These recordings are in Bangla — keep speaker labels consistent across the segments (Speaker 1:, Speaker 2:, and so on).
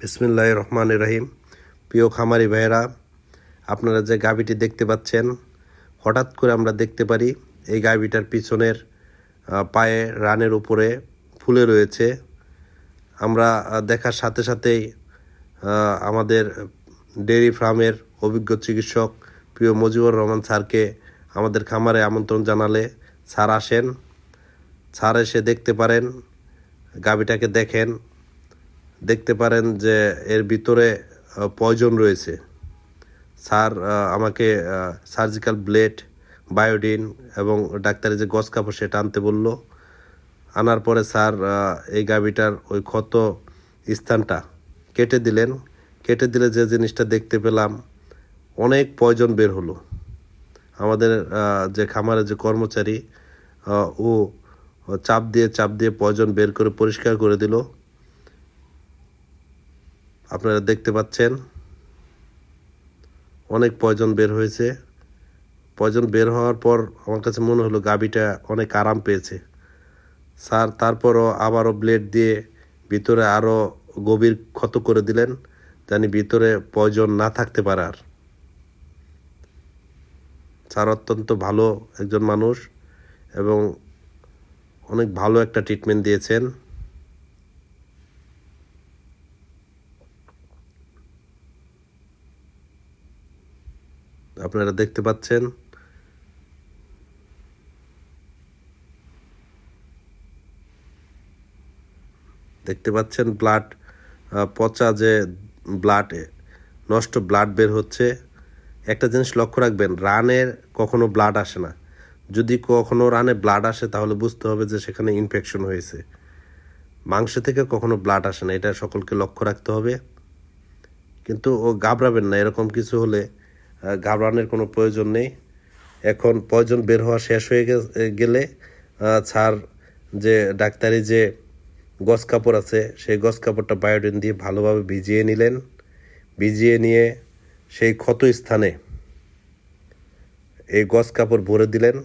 Speaker 1: বিসমিল্লাহির রহমানির রহিম। প্রিয় খামারি ভাইয়েরা, আপনারা যে গাভীটি দেখতে পাচ্ছেন, হঠাৎ করে আমরা দেখতে পারি এই গাভীটার পিছনের পায়ে রানের উপরে ফুলে রয়েছে। আমরা দেখার সাথে সাথেই আমাদের ডেয়ারি ফার্মের অভিজ্ঞ চিকিৎসক প্রিয় মুজিবুর রহমান স্যারকে আমাদের খামারে আমন্ত্রণ জানালে স্যার আসেন। স্যার এসে দেখতে পারেন, গাভীটাকে দেখতে পারেন যে এর ভিতরে পয়জন রয়েছে। স্যার আমাকে সার্জিক্যাল ব্লেড, বায়োডিন এবং ডাক্তারের যে গজ কাপড় সেটা আনতে বলল। আনার পরে স্যার এই গাভীটার ওই ক্ষত স্থানটা কেটে দিলে যে জিনিসটা দেখতে পেলাম, অনেক পয়জন বের হলো। আমাদের যে খামারের যে কর্মচারী ও চাপ দিয়ে পয়জন বের করে পরিষ্কার করে দিল। আপনারা দেখতে পাচ্ছেন অনেক পয়জন বের হয়েছে। পয়জন বের হওয়ার পর আমার কাছে মনে হলো গাভীটা অনেক আরাম পেয়েছে। স্যার তারপরও আবারও ব্লেড দিয়ে ভিতরে আরও গভীর ক্ষত করে দিলেন, জানি ভিতরে পয়জন না থাকতে পারে আর। স্যার অত্যন্ত ভালো একজন মানুষ এবং অনেক ভালো একটা ট্রিটমেন্ট দিয়েছেন। আপনারা দেখতে পাচ্ছেন ব্লাড, পচা যে ব্লাড, নষ্ট ব্লাড বের হচ্ছে। একটা জিনিস লক্ষ্য রাখবেন, রানের কখনো ব্লাড আসে না। যদি কখনো রানে ব্লাড আসে তাহলে বুঝতে হবে যে সেখানে ইনফেকশন হয়েছে। মাংস থেকে কখনো ব্লাড আসে না, এটা সকলকে লক্ষ্য রাখতে হবে। কিন্তু ঘাবড়াবেন না, এরকম কিছু হলে ঘাবড়ানোর কোনো প্রয়োজন নেই। এখন পয়জন বের হওয়া শেষ হয়ে গেলে স্যার যে ডাক্তারি যে গজ কাপড় আছে, সেই গজ কাপড়টা বায়োডিন দিয়ে ভালোভাবে ভিজিয়ে নিয়ে সেই ক্ষত স্থানে এই গজ কাপড় ভরে দিলেন।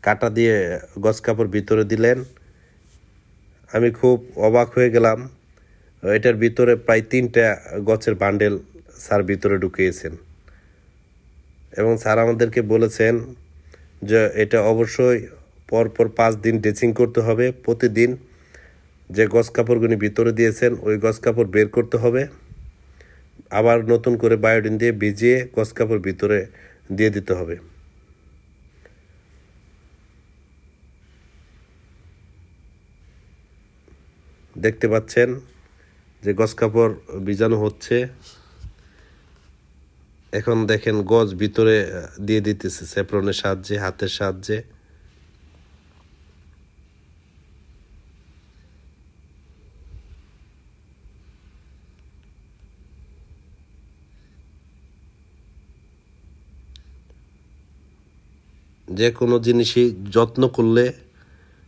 Speaker 1: কাটা দিয়ে গজ কাপড় ভিতরে দিলেন। আমি খুব অবাক হয়ে গেলাম, এটার ভিতরে প্রায় 3টা গছের বান্ডেল স্যার ভিতরে ঢুকিয়েছেন এবং স্যার আমাদেরকে বলেছেন যে এটা অবশ্যই পরপর 5 দিন ড্রেসিং করতে হবে। প্রতিদিন যে গজ কাপড়গুলি ভিতরে দিয়েছেন ওই গজ কাপড় বের করতে হবে, আবার নতুন করে বায়োডিন দিয়ে ভিজিয়ে গজ কাপড় ভিতরে দিয়ে দিতে হবে। দেখতে পাচ্ছেন যে গজ কাপড় ভিজানো হচ্ছে। এখন দেখেন গজ ভিতরে দিয়ে দিতেছে স্যাপ্রনের সাহায্যে, হাতের সাহায্যে। যে কোনো জিনিসই যত্ন করলে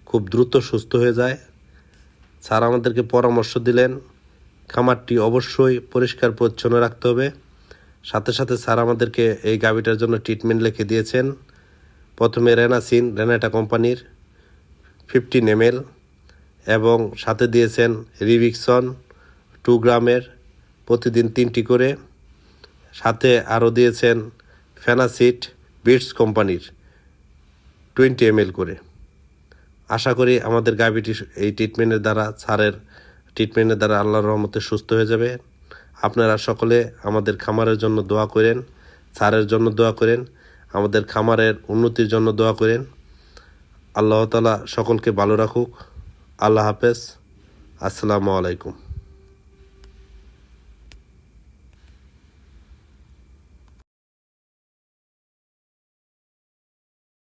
Speaker 1: খুব দ্রুত সুস্থ হয়ে যায়। স্যার আমাদেরকে পরামর্শ দিলেন খামারটি অবশ্যই পরিষ্কার পরিচ্ছন্ন রাখতে হবে। সাথে সাথে স্যার আমাদেরকে এই গাভীটার জন্য ট্রিটমেন্ট লিখে দিয়েছেন। প্রথমে রেনাটা কোম্পানির 15 ml এবং সাথে দিয়েছেন রিভিক্সন 2 গ্রামের, প্রতিদিন 3টি করে। সাথে আরও দিয়েছেন ফেনাসিট বিটস কোম্পানির 20 ml করে। আশা করি আমাদের গাভীটি এই স্যারের ট্রিটমেন্টের দ্বারা আল্লাহর রহমতে সুস্থ হয়ে যাবে। আপনারা সকলে আমাদের খামারের জন্য দোয়া করেন, স্যারের জন্য দোয়া করেন, আমাদের খামারের উন্নতির জন্য দোয়া করেন। আল্লাহ তাআলা সকলকে ভালো রাখুক। আল্লাহ হাফেজ। আসসালামু আলাইকুম।